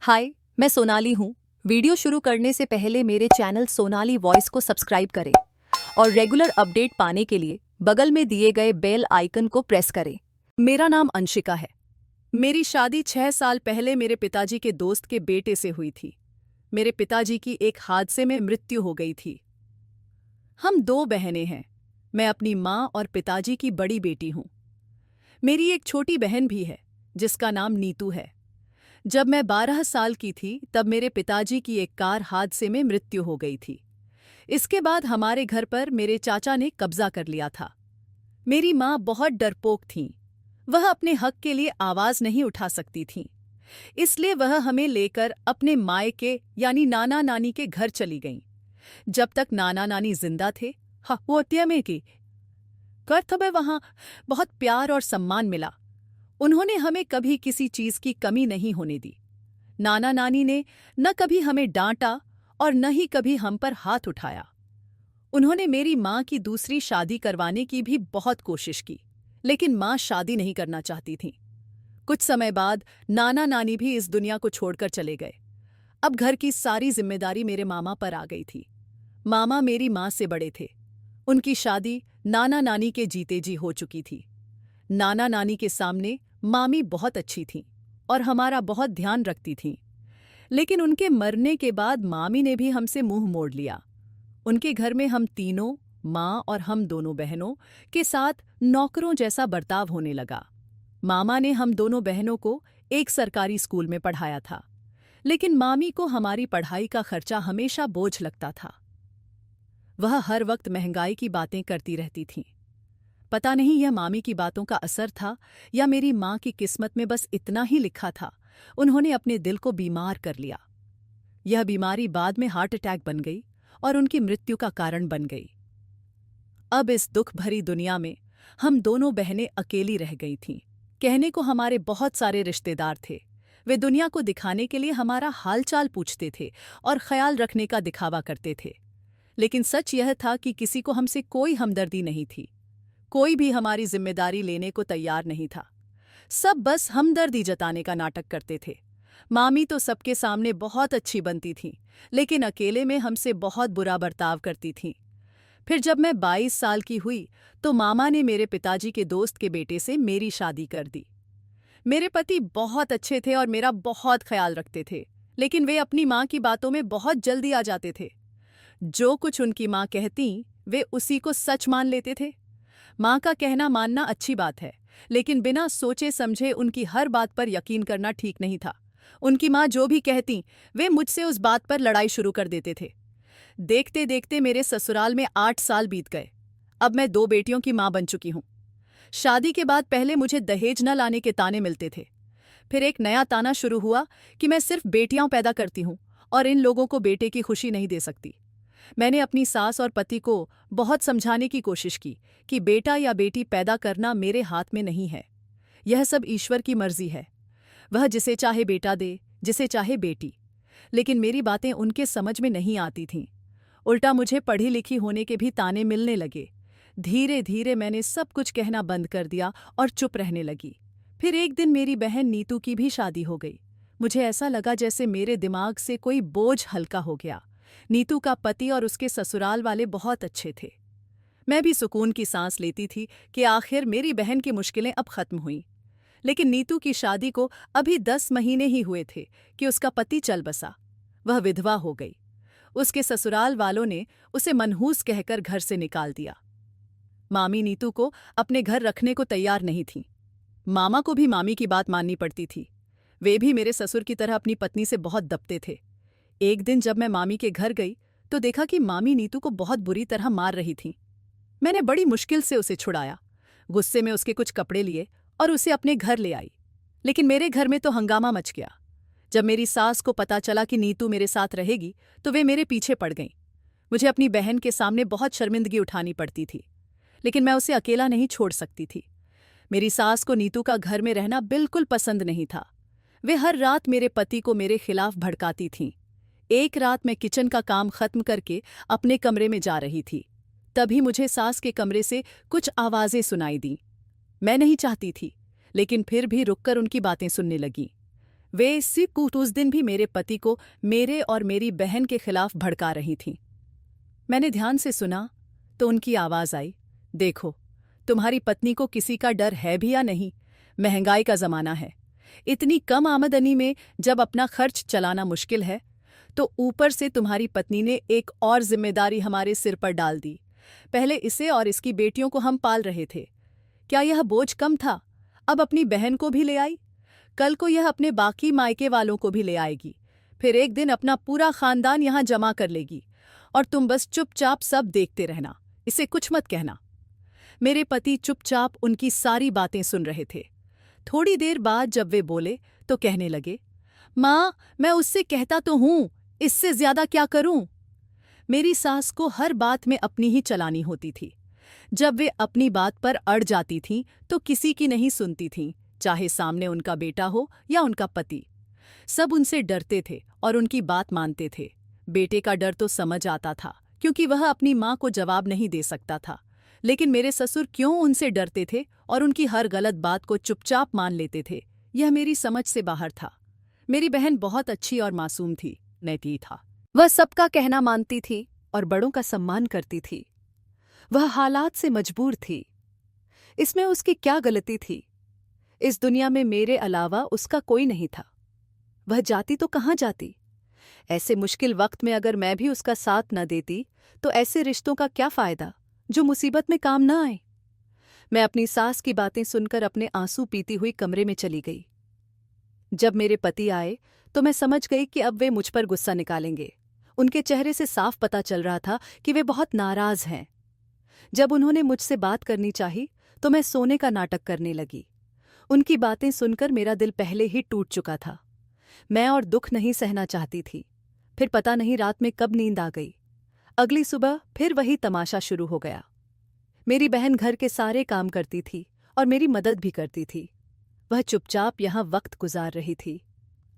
हाय, मैं सोनाली हूँ। वीडियो शुरू करने से पहले मेरे चैनल सोनाली वॉइस को सब्सक्राइब करें और रेगुलर अपडेट पाने के लिए बगल में दिए गए बेल आइकन को प्रेस करें। मेरा नाम अंशिका है। मेरी शादी 6 साल पहले मेरे पिताजी के दोस्त के बेटे से हुई थी। मेरे पिताजी की एक हादसे में मृत्यु हो गई थी। हम 2 बहनें हैं। मैं अपनी माँ और पिताजी की बड़ी बेटी हूँ। मेरी एक छोटी बहन भी है, जिसका नाम नीतू है। जब मैं 12 साल की थी, तब मेरे पिताजी की एक कार हादसे में मृत्यु हो गई थी। इसके बाद हमारे घर पर मेरे चाचा ने कब्जा कर लिया था। मेरी माँ बहुत डरपोक थीं। वह अपने हक के लिए आवाज नहीं उठा सकती थीं। इसलिए वह हमें लेकर अपने मायके यानी नाना नानी के घर चली गईं। जब तक नाना नानी जिंदा थे, वो में की कर तब वहां बहुत प्यार और सम्मान मिला। उन्होंने हमें कभी किसी चीज की कमी नहीं होने दी। नाना नानी ने न कभी हमें डांटा और न ही कभी हम पर हाथ उठाया। उन्होंने मेरी माँ की दूसरी शादी करवाने की भी बहुत कोशिश की, लेकिन माँ शादी नहीं करना चाहती थीं। कुछ समय बाद नाना नानी भी इस दुनिया को छोड़कर चले गए। अब घर की सारी जिम्मेदारी मेरे मामा पर आ गई थी। मामा मेरी माँ से बड़े थे। उनकी शादी नाना नानी के जीते जी हो चुकी थी। नाना नानी के सामने मामी बहुत अच्छी थीं और हमारा बहुत ध्यान रखती थीं। लेकिन उनके मरने के बाद मामी ने भी हमसे मुंह मोड़ लिया। उनके घर में हम तीनों, माँ और हम दोनों बहनों के साथ नौकरों जैसा बर्ताव होने लगा। मामा ने हम दोनों बहनों को एक सरकारी स्कूल में पढ़ाया था, लेकिन मामी को हमारी पढ़ाई का खर्चा हमेशा बोझ लगता था। वह हर वक्त महंगाई की बातें करती रहती थीं। पता नहीं यह मामी की बातों का असर था या मेरी माँ की किस्मत में बस इतना ही लिखा था। उन्होंने अपने दिल को बीमार कर लिया। यह बीमारी बाद में हार्ट अटैक बन गई और उनकी मृत्यु का कारण बन गई। अब इस दुख भरी दुनिया में हम दोनों बहनें अकेली रह गई थीं। कहने को हमारे बहुत सारे रिश्तेदार थे। वे दुनिया को दिखाने के लिए हमारा हालचाल पूछते थे और ख्याल रखने का दिखावा करते थे। लेकिन सच यह था कि किसी को हमसे कोई हमदर्दी नहीं थी। कोई भी हमारी जिम्मेदारी लेने को तैयार नहीं था। सब बस हमदर्दी जताने का नाटक करते थे। मामी तो सबके सामने बहुत अच्छी बनती थीं, लेकिन अकेले में हमसे बहुत बुरा बर्ताव करती थीं। फिर जब मैं 22 साल की हुई, तो मामा ने मेरे पिताजी के दोस्त के बेटे से मेरी शादी कर दी। मेरे पति बहुत अच्छे थे और मेरा बहुत ख्याल रखते थे, लेकिन वे अपनी माँ की बातों में बहुत जल्दी आ जाते थे। जो कुछ उनकी माँ कहती, वे उसी को सच मान लेते थे। माँ का कहना मानना अच्छी बात है, लेकिन बिना सोचे समझे उनकी हर बात पर यकीन करना ठीक नहीं था। उनकी माँ जो भी कहती, वे मुझसे उस बात पर लड़ाई शुरू कर देते थे। देखते देखते मेरे ससुराल में 8 साल बीत गए। अब मैं 2 बेटियों की माँ बन चुकी हूँ। शादी के बाद पहले मुझे दहेज न लाने के ताने मिलते थे। फिर एक नया ताना शुरू हुआ कि मैं सिर्फ बेटियां पैदा करती हूँ और इन लोगों को बेटे की खुशी नहीं दे सकती। मैंने अपनी सास और पति को बहुत समझाने की कोशिश की कि बेटा या बेटी पैदा करना मेरे हाथ में नहीं है। यह सब ईश्वर की मर्जी है। वह जिसे चाहे बेटा दे, जिसे चाहे बेटी। लेकिन मेरी बातें उनके समझ में नहीं आती थीं। उल्टा मुझे पढ़ी लिखी होने के भी ताने मिलने लगे। धीरे धीरे मैंने सब कुछ कहना बंद कर दिया और चुप रहने लगी। फिर एक दिन मेरी बहन नीतू की भी शादी हो गई। मुझे ऐसा लगा जैसे मेरे दिमाग से कोई बोझ हल्का हो गया। नीतू का पति और उसके ससुराल वाले बहुत अच्छे थे। मैं भी सुकून की सांस लेती थी कि आखिर मेरी बहन की मुश्किलें अब खत्म हुईं। लेकिन नीतू की शादी को अभी 10 महीने ही हुए थे कि उसका पति चल बसा। वह विधवा हो गई। उसके ससुराल वालों ने उसे मनहूस कहकर घर से निकाल दिया। मामी नीतू को अपने घर रखने को तैयार नहीं थीं। मामा को भी मामी की बात माननी पड़ती थी। वे भी मेरे ससुर की तरह अपनी पत्नी से बहुत दबते थे। एक दिन जब मैं मामी के घर गई, तो देखा कि मामी नीतू को बहुत बुरी तरह मार रही थीं। मैंने बड़ी मुश्किल से उसे छुड़ाया। गुस्से में उसके कुछ कपड़े लिए और उसे अपने घर ले आई। लेकिन मेरे घर में तो हंगामा मच गया। जब मेरी सास को पता चला कि नीतू मेरे साथ रहेगी, तो वे मेरे पीछे पड़ गईं। मुझे अपनी बहन के सामने बहुत शर्मिंदगी उठानी पड़ती थी, लेकिन मैं उसे अकेला नहीं छोड़ सकती थी। मेरी सास को नीतू का घर में रहना बिल्कुल पसंद नहीं था। वे हर रात मेरे पति को मेरे खिलाफ भड़काती थीं। एक रात मैं किचन का काम खत्म करके अपने कमरे में जा रही थी। तभी मुझे सास के कमरे से कुछ आवाजें सुनाई दीं। मैं नहीं चाहती थी, लेकिन फिर भी रुककर उनकी बातें सुनने लगी। वे सिक्कूट उस दिन भी मेरे पति को मेरे और मेरी बहन के खिलाफ भड़का रही थीं। मैंने ध्यान से सुना तो उनकी आवाज आई, देखो, तुम्हारी पत्नी को किसी का डर है भी या नहीं? महंगाई का जमाना है, इतनी कम आमदनी में जब अपना खर्च चलाना मुश्किल है, तो ऊपर से तुम्हारी पत्नी ने एक और जिम्मेदारी हमारे सिर पर डाल दी। पहले इसे और इसकी बेटियों को हम पाल रहे थे, क्या यह बोझ कम था? अब अपनी बहन को भी ले आई, कल को यह अपने बाकी मायके वालों को भी ले आएगी, फिर एक दिन अपना पूरा खानदान यहां जमा कर लेगी और तुम बस चुपचाप सब देखते रहना, इसे कुछ मत कहना। मेरे पति चुपचाप उनकी सारी बातें सुन रहे थे। थोड़ी देर बाद जब वे बोले तो कहने लगे, माँ, मैं उससे कहता तो हूं, इससे ज्यादा क्या करूं? मेरी सास को हर बात में अपनी ही चलानी होती थी। जब वे अपनी बात पर अड़ जाती थीं तो किसी की नहीं सुनती थीं, चाहे सामने उनका बेटा हो या उनका पति। सब उनसे डरते थे और उनकी बात मानते थे। बेटे का डर तो समझ आता था, क्योंकि वह अपनी माँ को जवाब नहीं दे सकता था। लेकिन मेरे ससुर क्यों उनसे डरते थे और उनकी हर गलत बात को चुपचाप मान लेते थे, यह मेरी समझ से बाहर था। मेरी बहन बहुत अच्छी और मासूम थी, नैती था। वह सबका कहना मानती थी और बड़ों का सम्मान करती थी। वह हालात से मजबूर थी। इसमें उसकी क्या गलती थी? इस दुनिया में मेरे अलावा उसका कोई नहीं था। वह जाती तो कहाँ जाती? ऐसे मुश्किल वक्त में अगर मैं भी उसका साथ न देती तो ऐसे रिश्तों का क्या फायदा जो मुसीबत में काम न आए। मैं अपनी सास की बातें सुनकर अपने आंसू पीती हुई कमरे में चली गई। जब मेरे पति आए तो मैं समझ गई कि अब वे मुझ पर गुस्सा निकालेंगे। उनके चेहरे से साफ पता चल रहा था कि वे बहुत नाराज हैं। जब उन्होंने मुझसे बात करनी चाही तो मैं सोने का नाटक करने लगी। उनकी बातें सुनकर मेरा दिल पहले ही टूट चुका था। मैं और दुख नहीं सहना चाहती थी। फिर पता नहीं रात में कब नींद आ गई। अगली सुबह फिर वही तमाशा शुरू हो गया। मेरी बहन घर के सारे काम करती थी और मेरी मदद भी करती थी। वह चुपचाप यहाँ वक्त गुजार रही थी।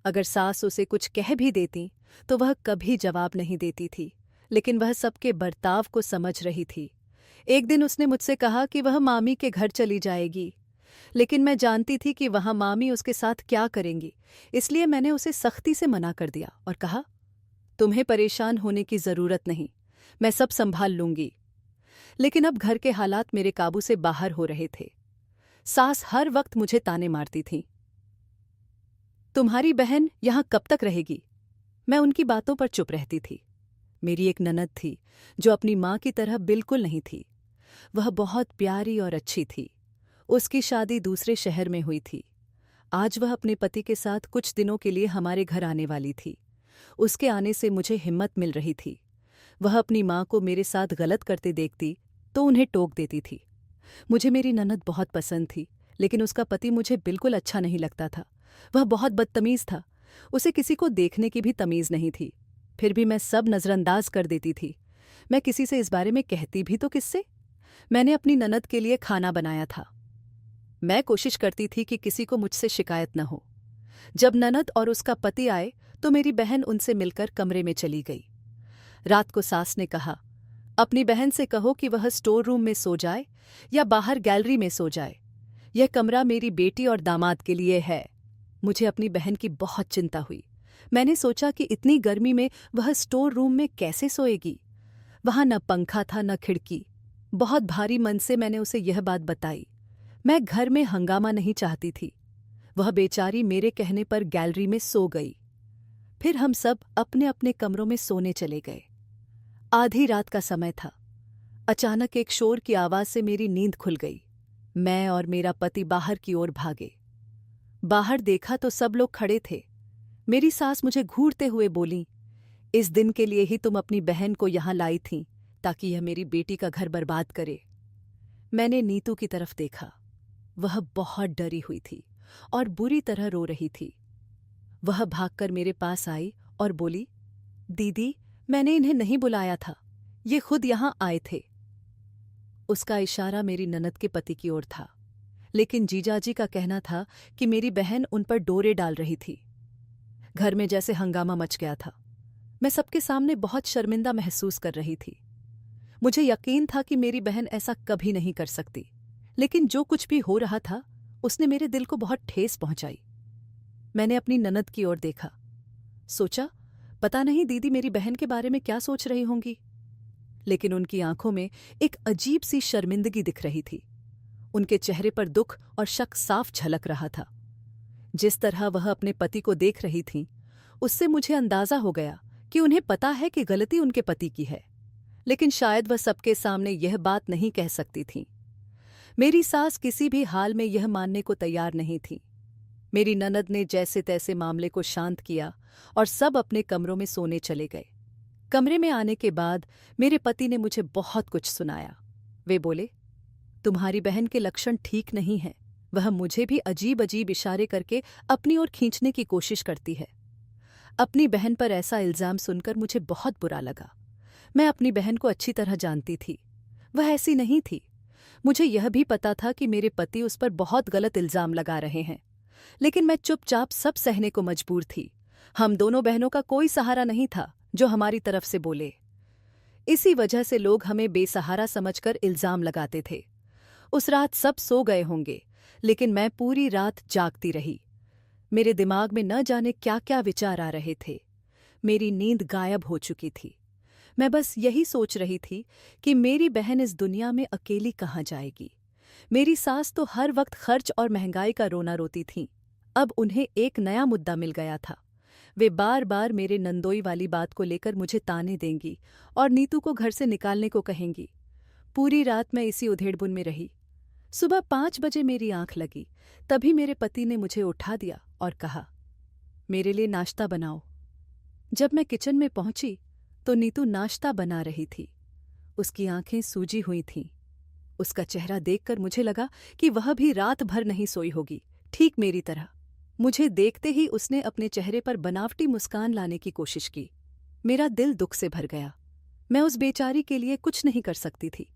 अगर सास उसे कुछ कह भी देती तो वह कभी जवाब नहीं देती थी, लेकिन वह सबके बर्ताव को समझ रही थी। एक दिन उसने मुझसे कहा कि वह मामी के घर चली जाएगी, लेकिन मैं जानती थी कि वहां मामी उसके साथ क्या करेंगी, इसलिए मैंने उसे सख्ती से मना कर दिया और कहा, तुम्हें परेशान होने की जरूरत नहीं, मैं सब संभाल लूंगी। लेकिन अब घर के हालात मेरे काबू से बाहर हो रहे थे। सास हर वक्त मुझे ताने मारती थी, तुम्हारी बहन यहां कब तक रहेगी? मैं उनकी बातों पर चुप रहती थी। मेरी एक ननद थी जो अपनी माँ की तरह बिल्कुल नहीं थी। वह बहुत प्यारी और अच्छी थी। उसकी शादी दूसरे शहर में हुई थी। आज वह अपने पति के साथ कुछ दिनों के लिए हमारे घर आने वाली थी। उसके आने से मुझे हिम्मत मिल रही थी। वह अपनी माँ को मेरे साथ गलत करते देखती तो उन्हें टोक देती थी। मुझे मेरी ननद बहुत पसंद थी, लेकिन उसका पति मुझे बिल्कुल अच्छा नहीं लगता था। वह बहुत बदतमीज था। उसे किसी को देखने की भी तमीज नहीं थी। फिर भी मैं सब नजरअंदाज कर देती थी। मैं किसी से इस बारे में कहती भी तो किससे? मैंने अपनी ननद के लिए खाना बनाया था। मैं कोशिश करती थी कि किसी को मुझसे शिकायत न हो। जब ननद और उसका पति आए तो मेरी बहन उनसे मिलकर कमरे में चली गई। रात को सास ने कहा, अपनी बहन से कहो कि वह स्टोर रूम में सो जाए या बाहर गैलरी में सो जाए। यह कमरा मेरी बेटी और दामाद के लिए है। मुझे अपनी बहन की बहुत चिंता हुई। मैंने सोचा कि इतनी गर्मी में वह स्टोर रूम में कैसे सोएगी। वहां न पंखा था न खिड़की। बहुत भारी मन से मैंने उसे यह बात बताई। मैं घर में हंगामा नहीं चाहती थी। वह बेचारी मेरे कहने पर गैलरी में सो गई। फिर हम सब अपने अपने कमरों में सोने चले गए। आधी रात का समय था। अचानक एक शोर की आवाज से मेरी नींद खुल गई। मैं और मेरा पति बाहर की ओर भागे। बाहर देखा तो सब लोग खड़े थे। मेरी सास मुझे घूरते हुए बोली, इस दिन के लिए ही तुम अपनी बहन को यहां लाई थीं ताकि यह मेरी बेटी का घर बर्बाद करे। मैंने नीतू की तरफ देखा। वह बहुत डरी हुई थी और बुरी तरह रो रही थी। वह भागकर मेरे पास आई और बोली, दीदी, मैंने इन्हें नहीं बुलाया था, ये खुद यहां आए थे। उसका इशारा मेरी ननद के पति की ओर था, लेकिन जीजाजी का कहना था कि मेरी बहन उन पर डोरे डाल रही थी। घर में जैसे हंगामा मच गया था। मैं सबके सामने बहुत शर्मिंदा महसूस कर रही थी। मुझे यकीन था कि मेरी बहन ऐसा कभी नहीं कर सकती, लेकिन जो कुछ भी हो रहा था उसने मेरे दिल को बहुत ठेस पहुंचाई। मैंने अपनी ननद की ओर देखा। सोचा, पता नहीं दीदी मेरी बहन के बारे में क्या सोच रही होंगी। लेकिन उनकी आंखों में एक अजीब सी शर्मिंदगी दिख रही थी। उनके चेहरे पर दुख और शक साफ झलक रहा था। जिस तरह वह अपने पति को देख रही थीं, उससे मुझे अंदाजा हो गया कि उन्हें पता है कि गलती उनके पति की है, लेकिन शायद वह सबके सामने यह बात नहीं कह सकती थीं। मेरी सास किसी भी हाल में यह मानने को तैयार नहीं थी। मेरी ननद ने जैसे तैसे मामले को शांत किया और सब अपने कमरों में सोने चले गए। कमरे में आने के बाद मेरे पति ने मुझे बहुत कुछ सुनाया। वे बोले, तुम्हारी बहन के लक्षण ठीक नहीं हैं। वह मुझे भी अजीब अजीब इशारे करके अपनी ओर खींचने की कोशिश करती है। अपनी बहन पर ऐसा इल्जाम सुनकर मुझे बहुत बुरा लगा। मैं अपनी बहन को अच्छी तरह जानती थी। वह ऐसी नहीं थी। मुझे यह भी पता था कि मेरे पति उस पर बहुत गलत इल्जाम लगा रहे हैं, लेकिन मैं चुपचाप सब सहने को मजबूर थी। हम दोनों बहनों का कोई सहारा नहीं था जो हमारी तरफ से बोले। इसी वजह से लोग हमें बेसहारा समझकर इल्जाम लगाते थे। उस रात सब सो गए होंगे, लेकिन मैं पूरी रात जागती रही। मेरे दिमाग में न जाने क्या क्या विचार आ रहे थे। मेरी नींद गायब हो चुकी थी। मैं बस यही सोच रही थी कि मेरी बहन इस दुनिया में अकेली कहाँ जाएगी। मेरी सास तो हर वक्त खर्च और महंगाई का रोना रोती थीं। अब उन्हें एक नया मुद्दा मिल गया था। वे बार बार मेरे नंदोई वाली बात को लेकर मुझे ताने देंगी और नीतू को घर से निकालने को कहेंगी। पूरी रात मैं इसी उधेड़बुन में रही। सुबह 5 बजे मेरी आंख लगी, तभी मेरे पति ने मुझे उठा दिया और कहा, मेरे लिए नाश्ता बनाओ। जब मैं किचन में पहुंची तो नीतू नाश्ता बना रही थी। उसकी आंखें सूजी हुई थीं। उसका चेहरा देखकर मुझे लगा कि वह भी रात भर नहीं सोई होगी, ठीक मेरी तरह। मुझे देखते ही उसने अपने चेहरे पर बनावटी मुस्कान लाने की कोशिश की। मेरा दिल दुख से भर गया। मैं उस बेचारी के लिए कुछ नहीं कर सकती थी।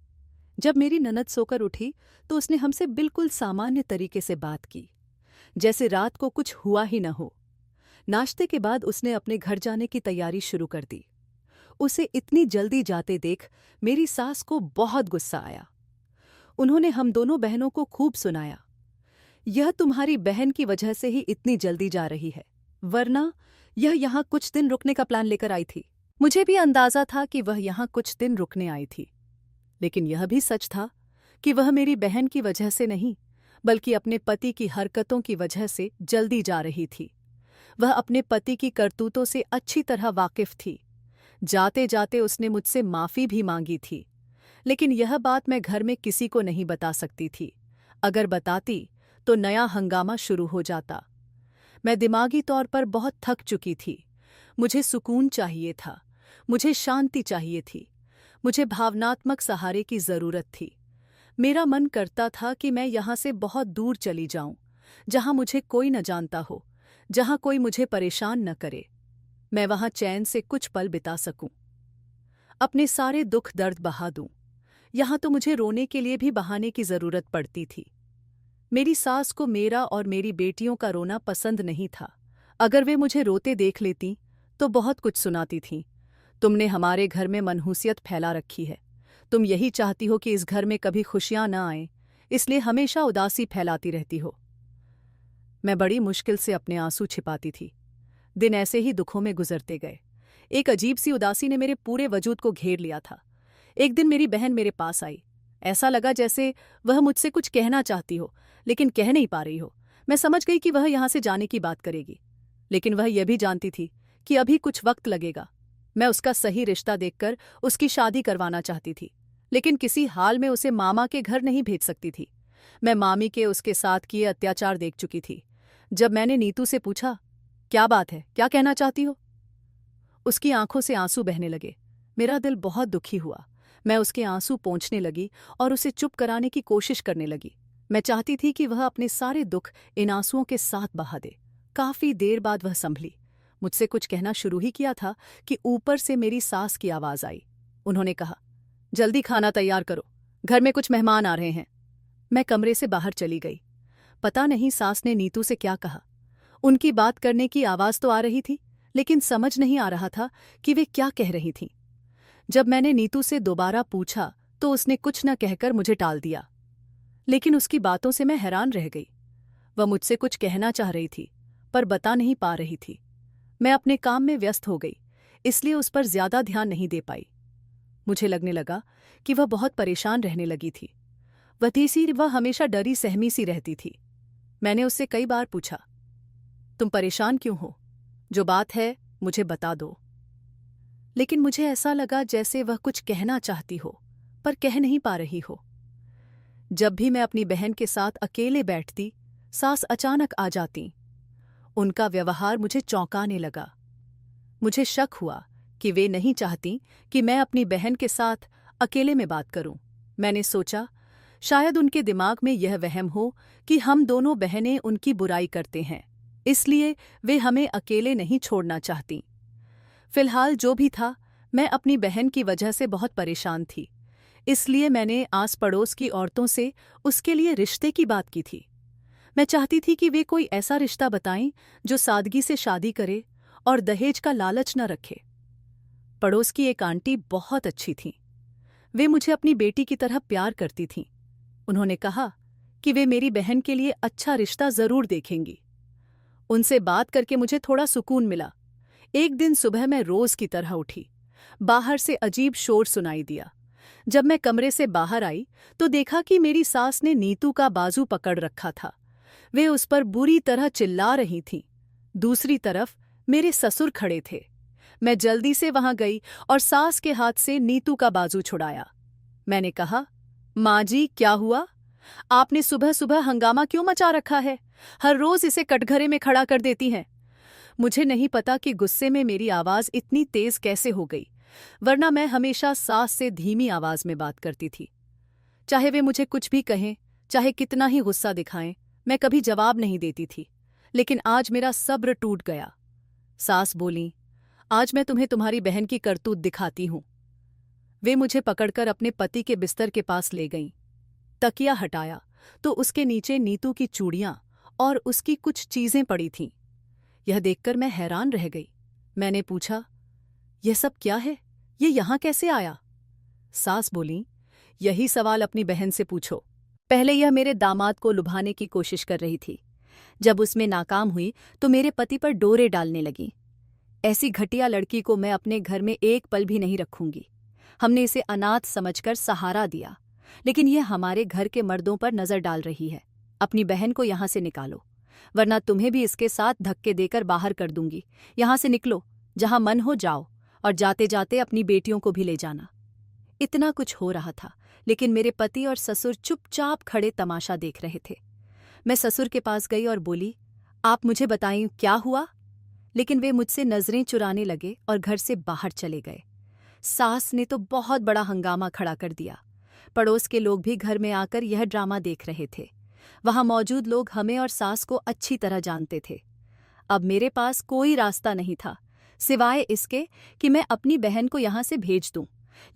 जब मेरी ननद सोकर उठी तो उसने हमसे बिल्कुल सामान्य तरीके से बात की, जैसे रात को कुछ हुआ ही न हो। नाश्ते के बाद उसने अपने घर जाने की तैयारी शुरू कर दी। उसे इतनी जल्दी जाते देख मेरी सास को बहुत गुस्सा आया। उन्होंने हम दोनों बहनों को खूब सुनाया, यह तुम्हारी बहन की वजह से ही इतनी जल्दी जा रही है, वरना यह यहाँ कुछ दिन रुकने का प्लान लेकर आई थी। मुझे भी अंदाजा था कि वह यहाँ कुछ दिन रुकने आई थी, लेकिन यह भी सच था कि वह मेरी बहन की वजह से नहीं, बल्कि अपने पति की हरकतों की वजह से जल्दी जा रही थी। वह अपने पति की करतूतों से अच्छी तरह वाकिफ थी। जाते जाते उसने मुझसे माफ़ी भी मांगी थी, लेकिन यह बात मैं घर में किसी को नहीं बता सकती थी। अगर बताती तो नया हंगामा शुरू हो जाता। मैं दिमागी तौर पर बहुत थक चुकी थी। मुझे सुकून चाहिए था, मुझे शांति चाहिए थी, मुझे भावनात्मक सहारे की ज़रूरत थी। मेरा मन करता था कि मैं यहाँ से बहुत दूर चली जाऊं, जहाँ मुझे कोई न जानता हो, जहाँ कोई मुझे परेशान न करे। मैं वहाँ चैन से कुछ पल बिता सकूं, अपने सारे दुख दर्द बहा दूं। यहाँ तो मुझे रोने के लिए भी बहाने की ज़रूरत पड़ती थी। मेरी सास को मेरा और मेरी बेटियों का रोना पसंद नहीं था। अगर वे मुझे रोते देख लेतीं तो बहुत कुछ सुनाती थीं। तुमने हमारे घर में मनहूसियत फैला रखी है। तुम यही चाहती हो कि इस घर में कभी खुशियां न आएं, इसलिए हमेशा उदासी फैलाती रहती हो। मैं बड़ी मुश्किल से अपने आंसू छिपाती थी। दिन ऐसे ही दुखों में गुजरते गए। एक अजीब सी उदासी ने मेरे पूरे वजूद को घेर लिया था। एक दिन मेरी बहन मेरे पास आई। ऐसा लगा जैसे वह मुझसे कुछ कहना चाहती हो, लेकिन कह नहीं पा रही हो। मैं समझ गई कि वह यहाँ से जाने की बात करेगी, लेकिन वह यह भी जानती थी कि अभी कुछ वक्त लगेगा। मैं उसका सही रिश्ता देखकर उसकी शादी करवाना चाहती थी, लेकिन किसी हाल में उसे मामा के घर नहीं भेज सकती थी। मैं मामी के उसके साथ किए अत्याचार देख चुकी थी। जब मैंने नीतू से पूछा, क्या बात है, क्या कहना चाहती हो, उसकी आंखों से आंसू बहने लगे। मेरा दिल बहुत दुखी हुआ। मैं उसके आंसू पोंछने लगी और उसे चुप कराने की कोशिश करने लगी। मैं चाहती थी कि वह अपने सारे दुख इन आंसुओं के साथ बहा दे। काफी देर बाद वह संभली। मुझसे कुछ कहना शुरू ही किया था कि ऊपर से मेरी सास की आवाज आई। उन्होंने कहा, जल्दी खाना तैयार करो, घर में कुछ मेहमान आ रहे हैं। मैं कमरे से बाहर चली गई। पता नहीं सास ने नीतू से क्या कहा। उनकी बात करने की आवाज तो आ रही थी, लेकिन समझ नहीं आ रहा था कि वे क्या कह रही थीं। जब मैंने नीतू से दोबारा पूछा तो उसने कुछ न कहकर मुझे टाल दिया, लेकिन उसकी बातों से मैं हैरान रह गई। वह मुझसे कुछ कहना चाह रही थी, पर बता नहीं पा रही थी। मैं अपने काम में व्यस्त हो गई, इसलिए उस पर ज्यादा ध्यान नहीं दे पाई। मुझे लगने लगा कि वह बहुत परेशान रहने लगी थी। वह हमेशा डरी सहमी सी रहती थी। मैंने उससे कई बार पूछा, तुम परेशान क्यों हो? जो बात है मुझे बता दो। लेकिन मुझे ऐसा लगा जैसे वह कुछ कहना चाहती हो, पर कह नहीं पा रही हो। जब भी मैं अपनी बहन के साथ अकेले बैठती, सास अचानक आ जाती। उनका व्यवहार मुझे चौंकाने लगा। मुझे शक हुआ कि वे नहीं चाहती कि मैं अपनी बहन के साथ अकेले में बात करूं। मैंने सोचा, शायद उनके दिमाग में यह वहम हो कि हम दोनों बहनें उनकी बुराई करते हैं, इसलिए वे हमें अकेले नहीं छोड़ना चाहती। फिलहाल जो भी था, मैं अपनी बहन की वजह से बहुत परेशान थी, इसलिए मैंने आस पड़ोस की औरतों से उसके लिए रिश्ते की बात की थी। मैं चाहती थी कि वे कोई ऐसा रिश्ता बताएं जो सादगी से शादी करे और दहेज का लालच न रखे। पड़ोस की एक आंटी बहुत अच्छी थीं। वे मुझे अपनी बेटी की तरह प्यार करती थीं। उन्होंने कहा कि वे मेरी बहन के लिए अच्छा रिश्ता जरूर देखेंगी। उनसे बात करके मुझे थोड़ा सुकून मिला। एक दिन सुबह मैं रोज की तरह उठी। बाहर से अजीब शोर सुनाई दिया। जब मैं कमरे से बाहर आई तो देखा कि मेरी सास ने नीतू का बाजू पकड़ रखा था। वे उस पर बुरी तरह चिल्ला रही थीं। दूसरी तरफ मेरे ससुर खड़े थे। मैं जल्दी से वहां गई और सास के हाथ से नीतू का बाजू छुड़ाया। मैंने कहा, माँ जी, क्या हुआ? आपने सुबह सुबह हंगामा क्यों मचा रखा है? हर रोज इसे कटघरे में खड़ा कर देती हैं। मुझे नहीं पता कि गुस्से में मेरी आवाज इतनी तेज कैसे हो गई, वरना मैं हमेशा सास से धीमी आवाज में बात करती थी। चाहे वे मुझे कुछ भी कहें, चाहे कितना ही गुस्सा दिखाएं, मैं कभी जवाब नहीं देती थी। लेकिन आज मेरा सब्र टूट गया। सास बोली, आज मैं तुम्हें तुम्हारी बहन की करतूत दिखाती हूं। वे मुझे पकड़कर अपने पति के बिस्तर के पास ले गईं। तकिया हटाया तो उसके नीचे नीतू की चूड़ियां और उसकी कुछ चीजें पड़ी थीं। यह देखकर मैं हैरान रह गई। मैंने पूछा, यह सब क्या है? ये यहां कैसे आया? सास बोली, यही सवाल अपनी बहन से पूछो। पहले यह मेरे दामाद को लुभाने की कोशिश कर रही थी। जब उसमें नाकाम हुई तो मेरे पति पर डोरे डालने लगी। ऐसी घटिया लड़की को मैं अपने घर में एक पल भी नहीं रखूंगी। हमने इसे अनाथ समझकर सहारा दिया, लेकिन यह हमारे घर के मर्दों पर नजर डाल रही है। अपनी बहन को यहां से निकालो, वरना तुम्हें भी इसके साथ धक्के देकर बाहर कर दूंगी। यहां से निकलो, जहां मन हो जाओ, और जाते जाते अपनी बेटियों को भी ले जाना। इतना कुछ हो रहा था, लेकिन मेरे पति और ससुर चुपचाप खड़े तमाशा देख रहे थे। मैं ससुर के पास गई और बोली, आप मुझे बताएं क्या हुआ? लेकिन वे मुझसे नजरें चुराने लगे और घर से बाहर चले गए। सास ने तो बहुत बड़ा हंगामा खड़ा कर दिया। पड़ोस के लोग भी घर में आकर यह ड्रामा देख रहे थे। वहां मौजूद लोग हमें और सास को अच्छी तरह जानते थे। अब मेरे पास कोई रास्ता नहीं था, सिवाय इसके कि मैं अपनी बहन को यहां से भेज दूं।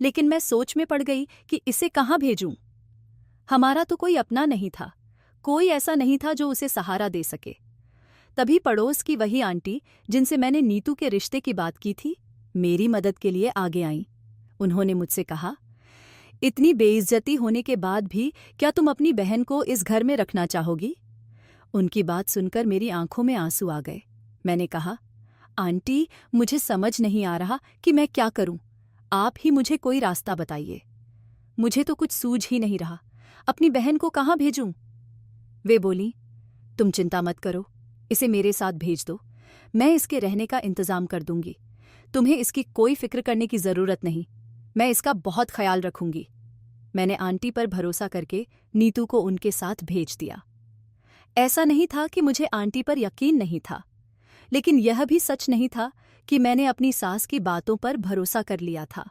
लेकिन मैं सोच में पड़ गई कि इसे कहां भेजूं। हमारा तो कोई अपना नहीं था, कोई ऐसा नहीं था जो उसे सहारा दे सके। तभी पड़ोस की वही आंटी जिनसे मैंने नीतू के रिश्ते की बात की थी, मेरी मदद के लिए आगे आईं। उन्होंने मुझसे कहा, इतनी बेइज्जती होने के बाद भी क्या तुम अपनी बहन को इस घर में रखना चाहोगी? उनकी बात सुनकर मेरी आंखों में आंसू आ गए। मैंने कहा, आंटी, मुझे समझ नहीं आ रहा कि मैं क्या करूं। आप ही मुझे कोई रास्ता बताइए। मुझे तो कुछ सूझ ही नहीं रहा। अपनी बहन को कहाँ भेजूं? वे बोली, तुम चिंता मत करो, इसे मेरे साथ भेज दो। मैं इसके रहने का इंतजाम कर दूंगी। तुम्हें इसकी कोई फिक्र करने की जरूरत नहीं। मैं इसका बहुत ख्याल रखूंगी। मैंने आंटी पर भरोसा करके नीतू को उनके साथ भेज दिया। ऐसा नहीं था कि मुझे आंटी पर यकीन नहीं था, लेकिन यह भी सच नहीं था कि मैंने अपनी सास की बातों पर भरोसा कर लिया था।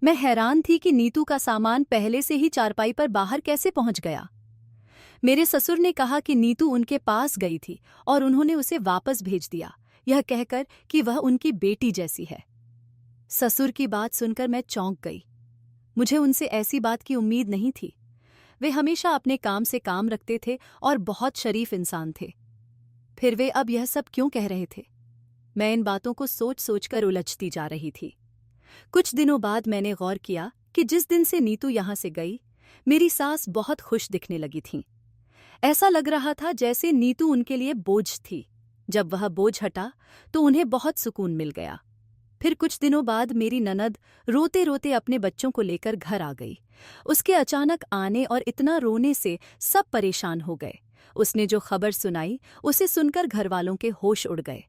मैं हैरान थी कि नीतू का सामान पहले से ही चारपाई पर बाहर कैसे पहुंच गया। मेरे ससुर ने कहा कि नीतू उनके पास गई थी और उन्होंने उसे वापस भेज दिया, यह कहकर कि वह उनकी बेटी जैसी है। ससुर की बात सुनकर मैं चौंक गई। मुझे उनसे ऐसी बात की उम्मीद नहीं थी। वे हमेशा अपने काम से काम रखते थे और बहुत शरीफ इंसान थे। फिर वे अब यह सब क्यों कह रहे थे? मैं इन बातों को सोच सोचकर उलझती जा रही थी। कुछ दिनों बाद मैंने गौर किया कि जिस दिन से नीतू यहां से गई, मेरी सास बहुत खुश दिखने लगी थीं। ऐसा लग रहा था जैसे नीतू उनके लिए बोझ थी। जब वह बोझ हटा तो उन्हें बहुत सुकून मिल गया। फिर कुछ दिनों बाद मेरी ननद रोते रोते अपने बच्चों को लेकर घर आ गई। उसके अचानक आने और इतना रोने से सब परेशान हो गए। उसने जो खबर सुनाई उसे सुनकर घरवालों के होश उड़ गए।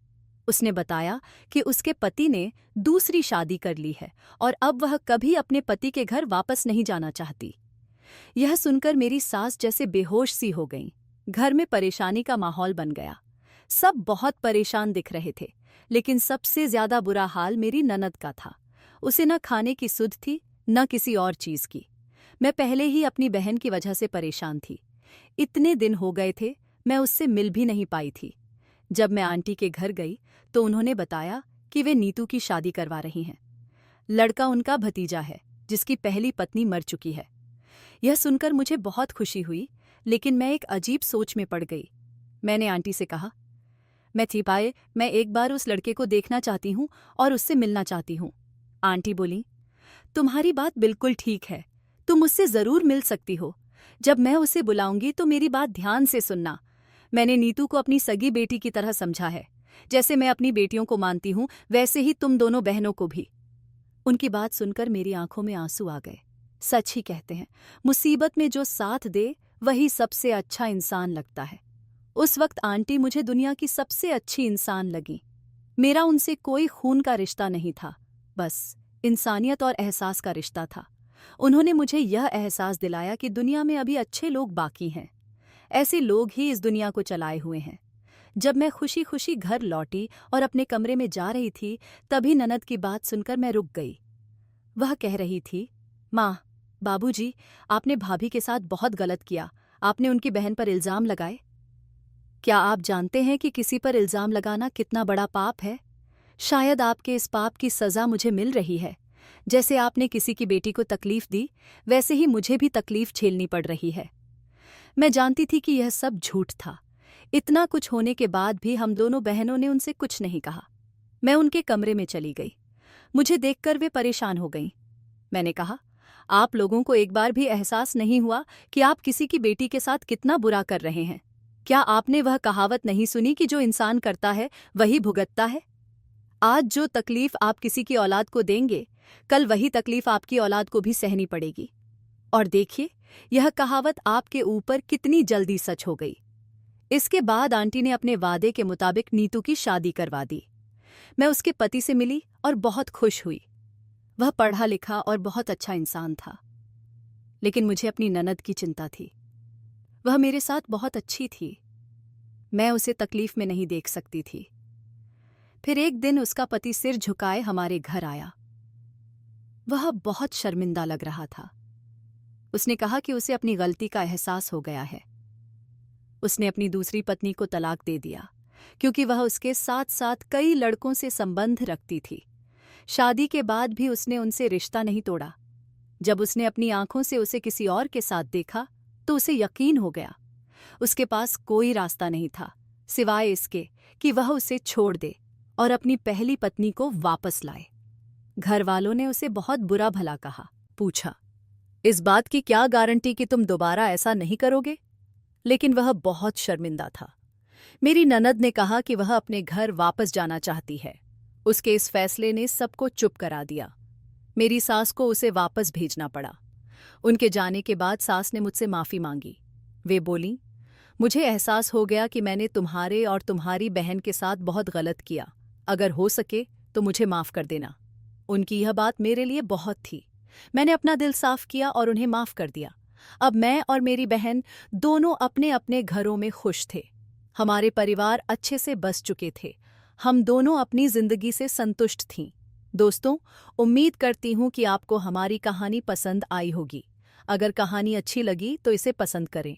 उसने बताया कि उसके पति ने दूसरी शादी कर ली है और अब वह कभी अपने पति के घर वापस नहीं जाना चाहती। यह सुनकर मेरी सास जैसे बेहोश सी हो गईं। घर में परेशानी का माहौल बन गया। सब बहुत परेशान दिख रहे थे, लेकिन सबसे ज्यादा बुरा हाल मेरी ननद का था। उसे न खाने की सुध थी न किसी और चीज की। मैं पहले ही अपनी बहन की वजह से परेशान थी। इतने दिन हो गए थे मैं उससे मिल भी नहीं पाई थी। जब मैं आंटी के घर गई तो उन्होंने बताया कि वे नीतू की शादी करवा रही हैं। लड़का उनका भतीजा है जिसकी पहली पत्नी मर चुकी है। यह सुनकर मुझे बहुत खुशी हुई, लेकिन मैं एक अजीब सोच में पड़ गई। मैंने आंटी से कहा, मैं छिपाए मैं एक बार उस लड़के को देखना चाहती हूँ और उससे मिलना चाहती हूँ। आंटी बोली, तुम्हारी बात बिल्कुल ठीक है, तुम उससे जरूर मिल सकती हो। जब मैं उसे बुलाऊंगी तो मेरी बात ध्यान से सुनना। मैंने नीतू को अपनी सगी बेटी की तरह समझा है। जैसे मैं अपनी बेटियों को मानती हूँ वैसे ही तुम दोनों बहनों को भी। उनकी बात सुनकर मेरी आंखों में आंसू आ गए। सच ही कहते हैं, मुसीबत में जो साथ दे वही सबसे अच्छा इंसान लगता है। उस वक्त आंटी मुझे दुनिया की सबसे अच्छी इंसान लगी। मेरा उनसे कोई खून का रिश्ता नहीं था, बस इंसानियत और एहसास का रिश्ता था। उन्होंने मुझे यह एहसास दिलाया कि दुनिया में अभी अच्छे लोग बाकी हैं। ऐसे लोग ही इस दुनिया को चलाए हुए हैं। जब मैं खुशी खुशी घर लौटी और अपने कमरे में जा रही थी, तभी ननद की बात सुनकर मैं रुक गई। वह कह रही थी, माँ, बाबूजी, आपने भाभी के साथ बहुत गलत किया। आपने उनकी बहन पर इल्जाम लगाए। क्या आप जानते हैं कि किसी पर इल्जाम लगाना कितना बड़ा पाप है? शायद आपके इस पाप की सज़ा मुझे मिल रही है। जैसे आपने किसी की बेटी को तकलीफ दी, वैसे ही मुझे भी तकलीफ झेलनी पड़ रही है। मैं जानती थी कि यह सब झूठ था। इतना कुछ होने के बाद भी हम दोनों बहनों ने उनसे कुछ नहीं कहा। मैं उनके कमरे में चली गई। मुझे देखकर वे परेशान हो गईं। मैंने कहा, आप लोगों को एक बार भी एहसास नहीं हुआ कि आप किसी की बेटी के साथ कितना बुरा कर रहे हैं? क्या आपने वह कहावत नहीं सुनी कि जो इंसान करता है वही भुगतता है? आज जो तकलीफ आप किसी की औलाद को देंगे, कल वही तकलीफ आपकी औलाद को भी सहनी पड़ेगी। और देखिए, यह कहावत आपके ऊपर कितनी जल्दी सच हो गई। इसके बाद आंटी ने अपने वादे के मुताबिक नीतू की शादी करवा दी। मैं उसके पति से मिली और बहुत खुश हुई। वह पढ़ा लिखा और बहुत अच्छा इंसान था। लेकिन मुझे अपनी ननद की चिंता थी। वह मेरे साथ बहुत अच्छी थी। मैं उसे तकलीफ में नहीं देख सकती थी। फिर एक दिन उसका पति सिर झुकाए हमारे घर आया। वह बहुत शर्मिंदा लग रहा था। उसने कहा कि उसे अपनी गलती का एहसास हो गया है। उसने अपनी दूसरी पत्नी को तलाक दे दिया क्योंकि वह उसके साथ साथ कई लड़कों से संबंध रखती थी। शादी के बाद भी उसने उनसे रिश्ता नहीं तोड़ा। जब उसने अपनी आंखों से उसे किसी और के साथ देखा तो उसे यकीन हो गया। उसके पास कोई रास्ता नहीं था सिवाय इसके कि वह उसे छोड़ दे और अपनी पहली पत्नी को वापस लाए। घर वालों ने उसे बहुत बुरा भला कहा। पूछा, इस बात की क्या गारंटी कि तुम दोबारा ऐसा नहीं करोगे? लेकिन वह बहुत शर्मिंदा था। मेरी ननद ने कहा कि वह अपने घर वापस जाना चाहती है। उसके इस फैसले ने सबको चुप करा दिया। मेरी सास को उसे वापस भेजना पड़ा। उनके जाने के बाद सास ने मुझसे माफ़ी मांगी। वे बोलीं, मुझे एहसास हो गया कि मैंने तुम्हारे और तुम्हारी बहन के साथ बहुत गलत किया। अगर हो सके तो मुझे माफ़ कर देना। उनकी यह बात मेरे लिए बहुत थी। मैंने अपना दिल साफ किया और उन्हें माफ़ कर दिया। अब मैं और मेरी बहन दोनों अपने अपने घरों में खुश थे। हमारे परिवार अच्छे से बस चुके थे। हम दोनों अपनी जिंदगी से संतुष्ट थीं। दोस्तों, उम्मीद करती हूँ कि आपको हमारी कहानी पसंद आई होगी। अगर कहानी अच्छी लगी तो इसे पसंद करें।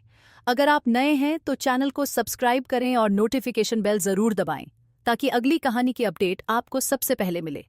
अगर आप नए हैं तो चैनल को सब्सक्राइब करें और नोटिफिकेशन बेल ज़रूर दबाएं ताकि अगली कहानी की अपडेट आपको सबसे पहले मिले।